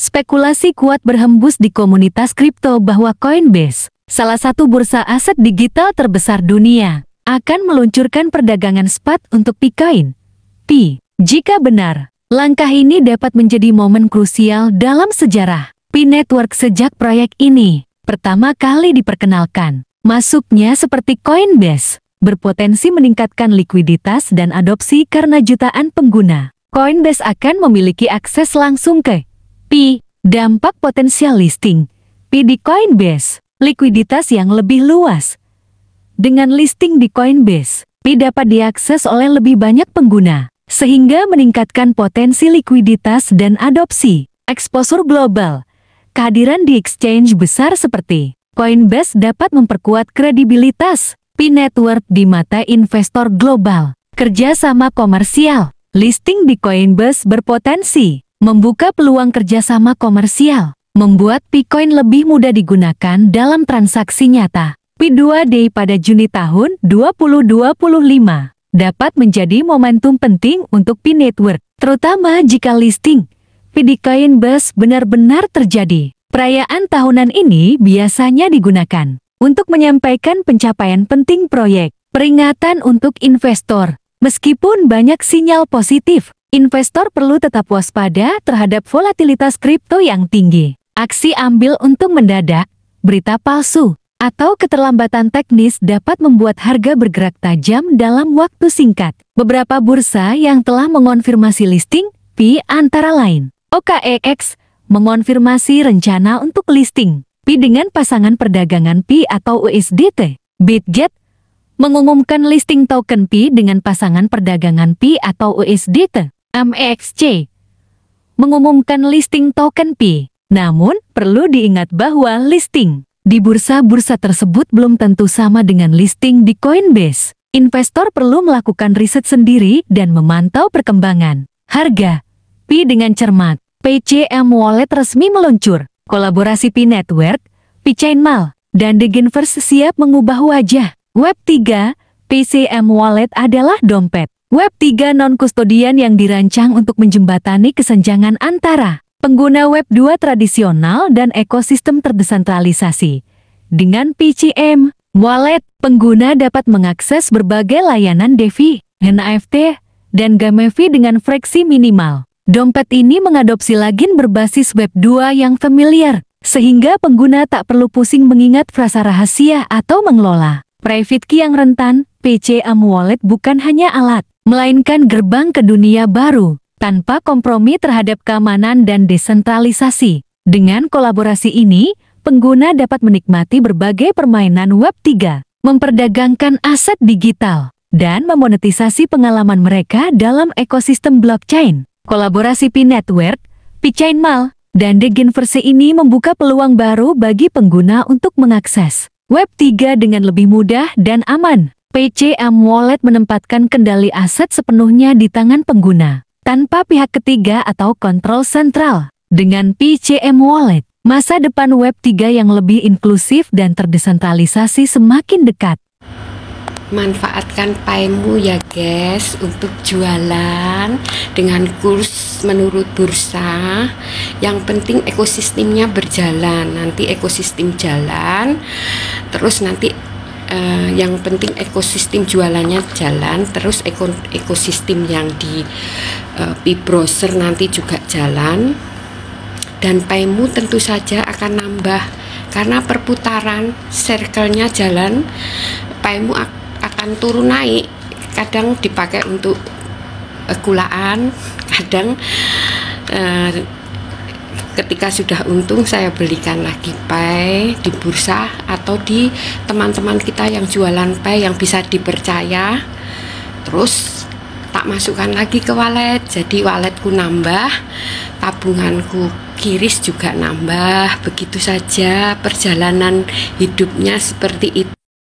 Spekulasi kuat berhembus di komunitas kripto bahwa Coinbase, salah satu bursa aset digital terbesar dunia, akan meluncurkan perdagangan spot untuk Bitcoin. Jika benar, langkah ini dapat menjadi momen krusial dalam sejarah Pi Network sejak proyek ini pertama kali diperkenalkan. Masuknya seperti Coinbase berpotensi meningkatkan likuiditas dan adopsi karena jutaan pengguna. Coinbase akan memiliki akses langsung ke Pi. Dampak potensial listing Pi di Coinbase, likuiditas yang lebih luas. Dengan listing di Coinbase, Pi dapat diakses oleh lebih banyak pengguna, sehingga meningkatkan potensi likuiditas dan adopsi. Exposure global. Kehadiran di exchange besar seperti Coinbase dapat memperkuat kredibilitas Pi Network di mata investor global. Kerjasama komersial. Listing di Coinbase berpotensi membuka peluang kerjasama komersial, membuat Bitcoin lebih mudah digunakan dalam transaksi nyata. Pi2Day pada Juni tahun 2025 dapat menjadi momentum penting untuk Pi Network, terutama jika listing Pi di Coinbase benar-benar terjadi. Perayaan tahunan ini biasanya digunakan untuk menyampaikan pencapaian penting proyek, peringatan untuk investor. Meskipun banyak sinyal positif, investor perlu tetap waspada terhadap volatilitas kripto yang tinggi. Aksi ambil untung mendadak, berita palsu, atau keterlambatan teknis dapat membuat harga bergerak tajam dalam waktu singkat. Beberapa bursa yang telah mengonfirmasi listing Pi antara lain OKEX mengonfirmasi rencana untuk listing Pi dengan pasangan perdagangan Pi atau USDT. Bitget mengumumkan listing token Pi dengan pasangan perdagangan Pi atau USDT. MEXC mengumumkan listing token Pi. Namun, perlu diingat bahwa listing di bursa-bursa tersebut belum tentu sama dengan listing di Coinbase. Investor perlu melakukan riset sendiri dan memantau perkembangan harga Pi dengan cermat. PCM Wallet resmi meluncur. Kolaborasi Pi Network, PCainMall, dan Degenverse siap mengubah wajah. Web3, PCM Wallet adalah dompet Web3 non-kustodian yang dirancang untuk menjembatani kesenjangan antara pengguna Web2 tradisional dan ekosistem terdesentralisasi. Dengan PCM Wallet, pengguna dapat mengakses berbagai layanan DeFi, NFT, dan GameFi dengan freksi minimal. Dompet ini mengadopsi login berbasis Web2 yang familiar, sehingga pengguna tak perlu pusing mengingat frasa rahasia atau mengelola private key yang rentan. PCM Wallet bukan hanya alat, melainkan gerbang ke dunia baru, tanpa kompromi terhadap keamanan dan desentralisasi. Dengan kolaborasi ini, pengguna dapat menikmati berbagai permainan Web3, memperdagangkan aset digital, dan memonetisasi pengalaman mereka dalam ekosistem blockchain. Kolaborasi Pi Network, PCainMall, dan Degenverse ini membuka peluang baru bagi pengguna untuk mengakses Web3 dengan lebih mudah dan aman. PCM Wallet menempatkan kendali aset sepenuhnya di tangan pengguna, tanpa pihak ketiga atau kontrol sentral. Dengan PCM Wallet, masa depan Web3 yang lebih inklusif dan terdesentralisasi semakin dekat. Manfaatkan Pi-mu ya guys untuk jualan dengan kurs menurut bursa. Yang penting ekosistemnya berjalan. Nanti ekosistem jalan, terus nanti yang penting ekosistem jualannya jalan, terus ekosistem yang di Pi browser nanti juga jalan. Dan Pi-mu tentu saja akan nambah karena perputaran circle-nya jalan. Pi-mu akan turun naik, kadang dipakai untuk gulaan, kadang ketika sudah untung saya belikan lagi Pi di bursa atau di teman-teman kita yang jualan Pi yang bisa dipercaya, terus tak masukkan lagi ke wallet, jadi walletku nambah, tabunganku kiris juga nambah. Begitu saja perjalanan hidupnya seperti itu.